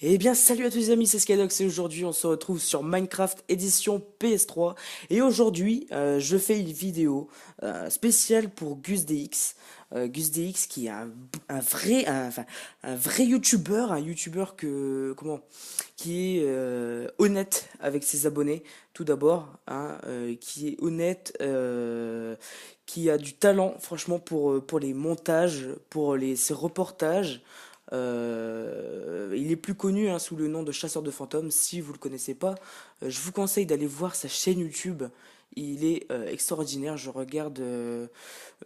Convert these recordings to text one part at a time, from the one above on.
Eh bien, salut à tous les amis, c'est Skydox et aujourd'hui on se retrouve sur Minecraft édition PS3. Et aujourd'hui, je fais une vidéo spéciale pour GusDX. GusDX qui est un vrai YouTuber, un YouTuber qui est honnête avec ses abonnés, tout d'abord, hein, qui est honnête, qui a du talent, franchement, pour les montages, ses reportages. Il est plus connu hein, sous le nom de Chasseur de fantômes. Si vous le connaissez pas, je vous conseille d'aller voir sa chaîne YouTube. Il est extraordinaire. Je regarde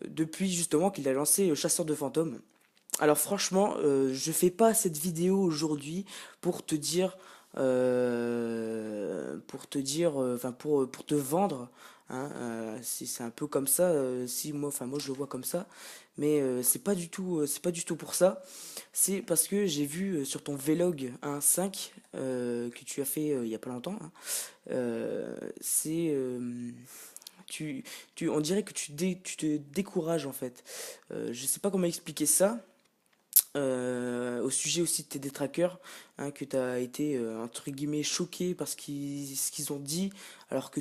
depuis justement qu'il a lancé Chasseur de fantômes. Alors franchement, je fais pas cette vidéo aujourd'hui pour te dire, pour te vendre. Hein, c'est un peu comme ça. Si moi, enfin moi je le vois comme ça, mais c'est pas du tout pour ça. C'est parce que j'ai vu sur ton Vlog 1.5 que tu as fait il y a pas longtemps. Hein, c'est on dirait que tu te décourages en fait. Je sais pas comment expliquer ça au sujet aussi de tes détraqueurs, hein, que tu as été entre guillemets choqué par ce qu'ils ont dit, alors que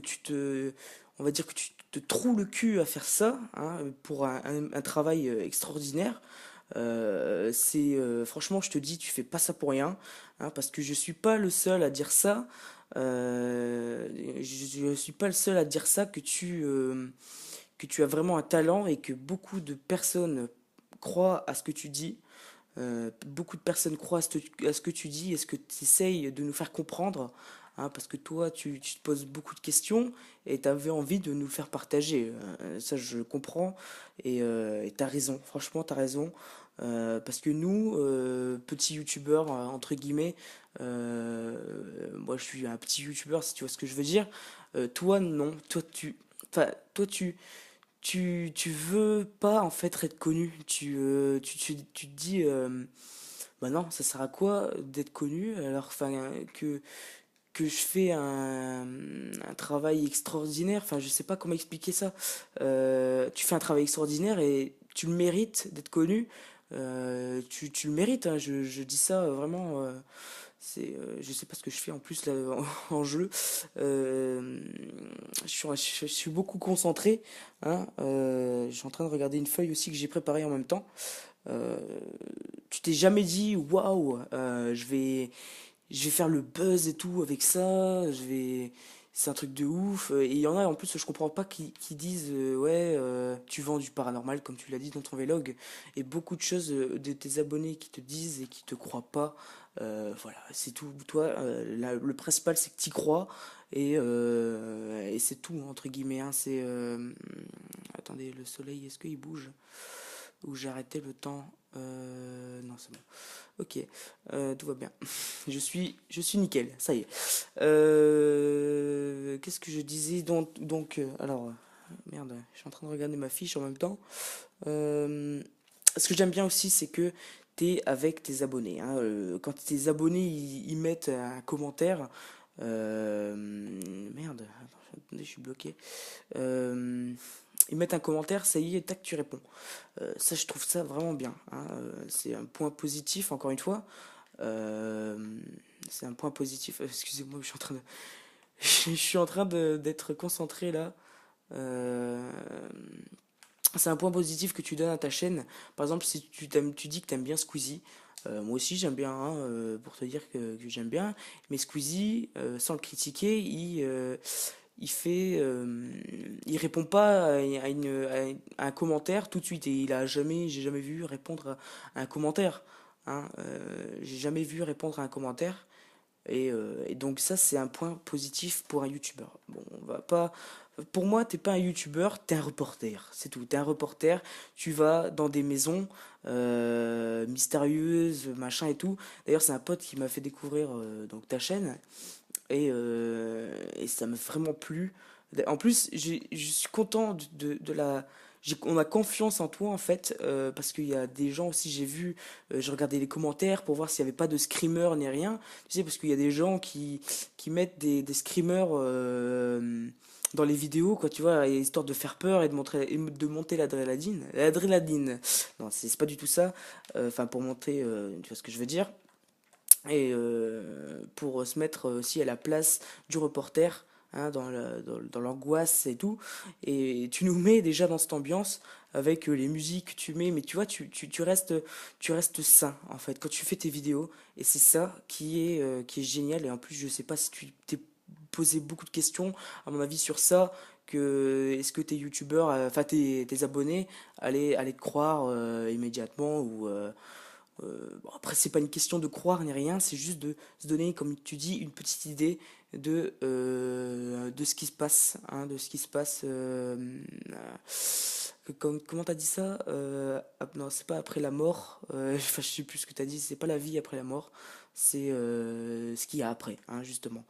on va dire que tu te trouves le cul à faire ça, hein, pour un travail extraordinaire. Franchement, je te dis, tu fais pas ça pour rien, hein, parce que je suis pas le seul à dire ça. Je suis pas le seul à dire ça que tu as vraiment un talent et que beaucoup de personnes croient à ce que tu dis. Beaucoup de personnes croient à ce que tu dis et ce que tu essayes de nous faire comprendre, hein, parce que toi, tu te poses beaucoup de questions et tu avais envie de nous le faire partager. Ça, je comprends et t'as raison. Franchement, t'as raison. Parce que nous, petits youtubeurs, entre guillemets, moi je suis un petit youtubeur si tu vois ce que je veux dire. Toi, non. Enfin, toi, tu veux pas en fait être connu. Tu te dis, bah non, ça sert à quoi d'être connu alors enfin que je fais un travail extraordinaire. Enfin, je sais pas comment expliquer ça. Tu fais un travail extraordinaire et tu le mérites d'être connu. Tu le mérites. Hein, je dis ça vraiment. Je sais pas ce que je fais en plus là en jeu. Euh, je suis beaucoup concentré. Hein, je suis en train de regarder une feuille aussi que j'ai préparée en même temps. Euh, Tu t'es jamais dit waouh, je vais faire le buzz et tout avec ça. C'est un truc de ouf. Et il y en a en plus je comprends pas qui disent ouais tu vends du paranormal comme tu l'as dit dans ton vlog et beaucoup de choses de tes abonnés qui te disent et qui te croient pas. Voilà, c'est tout. Toi, le principal c'est que t'y crois et c'est tout entre guillemets. Hein, attendez, le soleil, est-ce qu'il bouge? Ou j'ai arrêté le temps? Non, c'est bon. Ok, tout va bien. Je suis nickel, ça y est. Qu'est-ce que je disais alors, merde, je suis en train de regarder ma fiche en même temps. Ce que j'aime bien aussi, c'est que t'es avec tes abonnés. Hein. Quand tes abonnés ils mettent un commentaire, merde, attendez, je suis bloqué. Euh, Ils mettent un commentaire, ça y est, tac, tu réponds. Ça, je trouve ça vraiment bien. Hein. C'est un point positif, encore une fois. Euh, c'est un point positif. Excusez-moi, je suis en train de, je suis en train d'être concentré là. Euh, c'est un point positif que tu donnes à ta chaîne. Par exemple, si tu dis que t'aimes bien Squeezie, moi aussi j'aime bien, hein, pour te dire que j'aime bien. Mais Squeezie, sans le critiquer, il répond pas à un commentaire tout de suite et j'ai jamais vu répondre à un commentaire. Hein, j'ai jamais vu répondre à un commentaire et donc ça c'est un point positif pour un youtubeur. Bon, on va pas. Pour moi, t'es pas un youtubeur, t'es un reporter, c'est tout. T'es un reporter, tu vas dans des maisons mystérieuses, machin et tout. D'ailleurs, c'est un pote qui m'a fait découvrir donc ta chaîne et ça m'a vraiment plu. En plus, je suis content de la. On a confiance en toi en fait, parce qu'il y a des gens aussi, j'ai vu, je regardais les commentaires pour voir s'il n'y avait pas de screamers ni rien. Tu sais, parce qu'il y a des gens qui mettent des screamers dans les vidéos, quoi, tu vois, histoire de faire peur et de monter l'adrénaline. L'adrénaline. Non, c'est pas du tout ça. Enfin, pour monter, tu vois ce que je veux dire. et pour se mettre aussi à la place du reporter, hein, dans l'angoisse et tout. Et tu nous mets déjà dans cette ambiance avec les musiques que tu mets, mais tu vois, tu restes sain en fait quand tu fais tes vidéos. Et c'est ça qui est génial. Et en plus, je sais pas si tu t'es posé beaucoup de questions, à mon avis, sur ça. Que est-ce que tes youtubeurs, enfin tes abonnés, allaient te croire immédiatement ou bon, après, c'est pas une question de croire ni rien, c'est juste de se donner, comme tu dis, une petite idée de ce qui se passe, hein, de ce qui se passe. Comment t'as dit ça? Non, c'est pas après la mort. Enfin, je sais plus ce que t'as dit. C'est pas la vie après la mort. C'est ce qu'il y a après, hein, justement.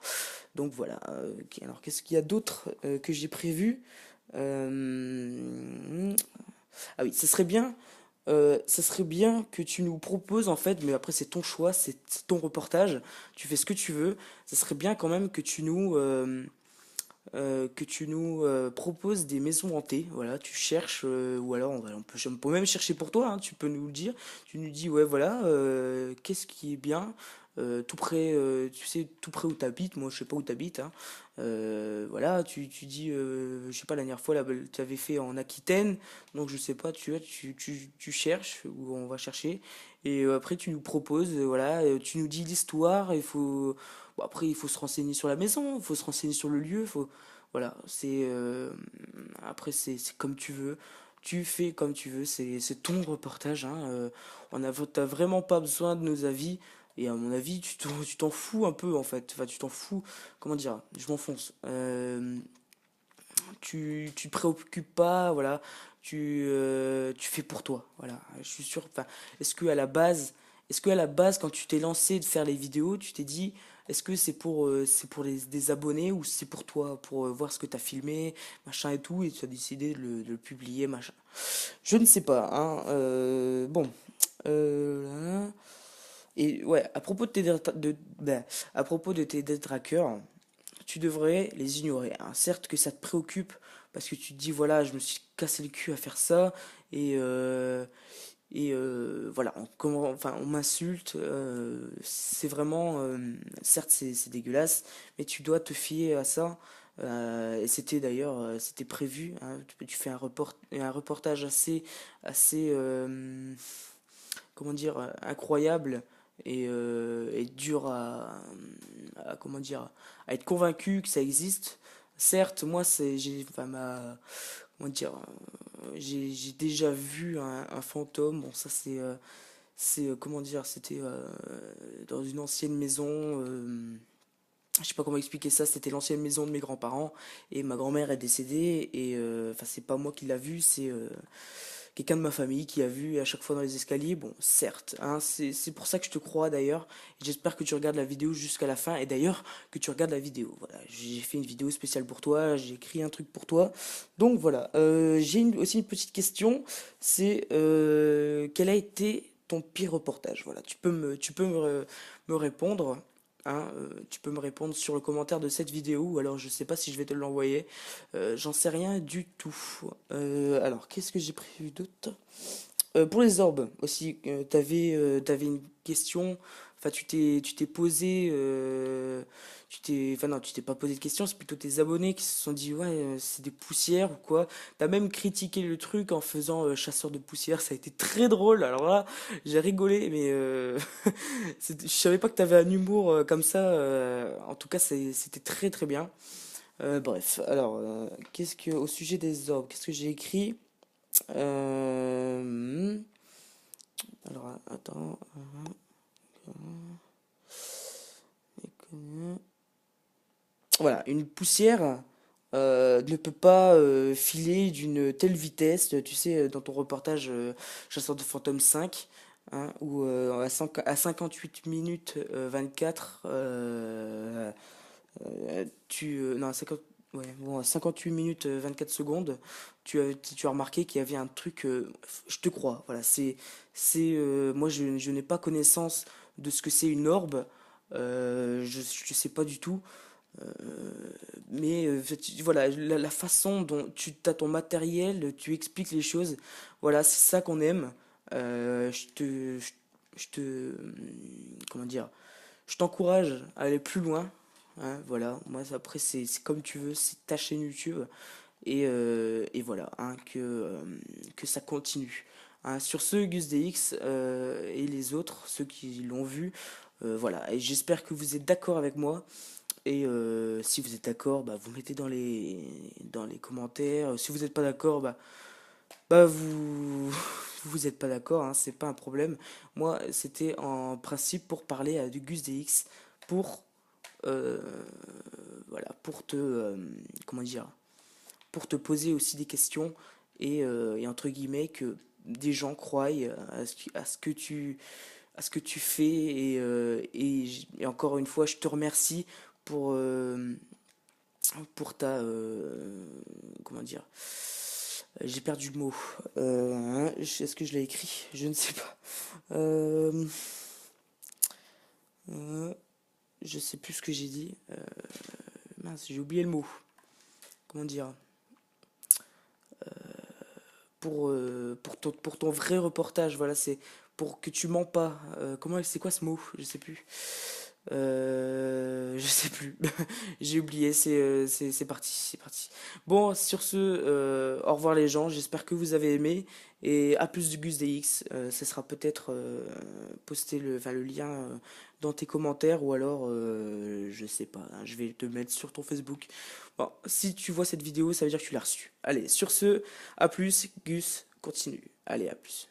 Donc voilà. Ok, alors, qu'est-ce qu'il y a d'autre que j'ai prévu? Ah oui, ça serait bien que tu nous proposes en fait, mais après c'est ton choix, c'est ton reportage, tu fais ce que tu veux. Ça serait bien quand même que tu nous proposes des maisons hantées. Voilà, tu cherches, ou alors on peut même chercher pour toi, hein, tu peux nous le dire. Tu nous dis, ouais, voilà, qu'est-ce qui est bien, tout près, tu sais, tout près où t'habites. Moi, je sais pas où t'habites, hein. Voilà, tu dis, je sais pas, la dernière fois, là, tu avais fait en Aquitaine, donc je sais pas, tu cherches, ou on va chercher, et après tu nous proposes, voilà, tu nous dis l'histoire, il faut. Bon, après, il faut se renseigner sur la maison, il faut se renseigner sur le lieu, faut. Voilà, après c'est comme tu veux, tu fais comme tu veux, c'est ton reportage, hein, t'as vraiment pas besoin de nos avis, et à mon avis tu t'en fous un peu en fait, enfin tu t'en fous, comment dire, je m'enfonce. Tu te préoccupes pas, voilà, tu fais pour toi, voilà. Je suis sûr. Enfin, est-ce que à la base, quand tu t'es lancé de faire les vidéos, tu t'es dit, est-ce que c'est pour des abonnés ou c'est pour toi, pour voir ce que t'as filmé, machin et tout, et tu as décidé de le publier, machin. Je ne sais pas, hein. Bon, là. Et ouais, à propos de tes détraqueurs, tu devrais les ignorer, hein. Certes que ça te préoccupe parce que tu te dis voilà, je me suis cassé le cul à faire ça et voilà, enfin, on m'insulte, c'est vraiment, certes c'est dégueulasse, mais tu dois te fier à ça. Et c'était d'ailleurs, c'était prévu, hein. Tu fais un reportage assez, comment dire, incroyable et dur comment dire, à être convaincu que ça existe. Certes, moi, enfin, comment dire, j'ai déjà vu un fantôme. Bon, ça, comment dire, c'était dans une ancienne maison. Je sais pas comment expliquer ça. C'était l'ancienne maison de mes grands-parents et ma grand-mère est décédée et enfin, c'est pas moi qui l'a vu, c'est quelqu'un de ma famille qui a vu à chaque fois dans les escaliers. Bon, certes, hein, c'est pour ça que je te crois d'ailleurs. Et j'espère que tu regardes la vidéo jusqu'à la fin. Et d'ailleurs, que tu regardes la vidéo. Voilà, j'ai fait une vidéo spéciale pour toi. J'ai écrit un truc pour toi. Donc voilà. Aussi une petite question. C'est quel a été ton pire reportage? Voilà, me répondre. Hein, tu peux me répondre sur le commentaire de cette vidéo, ou alors je sais pas si je vais te l'envoyer. J'en sais rien du tout. Alors, qu'est-ce que j'ai prévu d'autre? Pour les orbes aussi, t'avais une question. Enfin, tu t'es posé, enfin non, tu t'es pas posé de question. C'est plutôt tes abonnés qui se sont dit ouais, c'est des poussières ou quoi. T'as même critiqué le truc en faisant chasseur de poussières. Ça a été très drôle. Alors là, j'ai rigolé, mais je savais pas que t'avais un humour comme ça. En tout cas, c'était très très bien. Bref, alors, au sujet des orbes, qu'est-ce que j'ai écrit? Euh, alors, attends. Voilà, une poussière ne peut pas filer d'une telle vitesse. Tu sais, dans ton reportage Chasseur de fantômes 5, hein, où à 58 minutes 24, non, à 50, ouais, bon, à 58 minutes 24 secondes, tu as remarqué qu'il y avait un truc. Je te crois, voilà, moi, je n'ai pas connaissance de ce que c'est une orbe. Je sais pas du tout. Mais voilà, la façon dont tu as ton matériel, tu expliques les choses, voilà, c'est ça qu'on aime. Je te, comment dire? Je t'encourage à aller plus loin. Hein, voilà, moi après c'est comme tu veux, c'est ta chaîne YouTube. Et voilà, hein, que ça continue. Hein, sur ce, Gus DX et les autres, ceux qui l'ont vu, voilà. Et j'espère que vous êtes d'accord avec moi. Et si vous êtes d'accord, bah, vous mettez dans les commentaires. Si vous n'êtes pas d'accord, bah vous êtes pas d'accord, hein, c'est pas un problème. Moi, c'était en principe pour parler à du Gus DX, pour euh, voilà, comment dire, pour te poser aussi des questions et entre guillemets que des gens croient à ce que tu fais et encore une fois je te remercie pour ta comment dire, j'ai perdu le mot. Est-ce que je l'ai écrit? Je ne sais pas. Euh, euh, je sais plus ce que j'ai dit. Mince, j'ai oublié le mot. Comment dire? Pour ton vrai reportage, voilà, c'est pour que tu mens pas. C'est quoi ce mot? Je sais plus. Je sais plus. J'ai oublié, c'est parti, c'est parti. Bon, sur ce, au revoir les gens, j'espère que vous avez aimé. Et à plus de Gus DX, ce sera peut-être posté enfin, le lien dans tes commentaires ou alors, je sais pas, hein, je vais te mettre sur ton Facebook. Bon, si tu vois cette vidéo, ça veut dire que tu l'as reçue. Allez, sur ce, à plus, Gus, continue. Allez, à plus.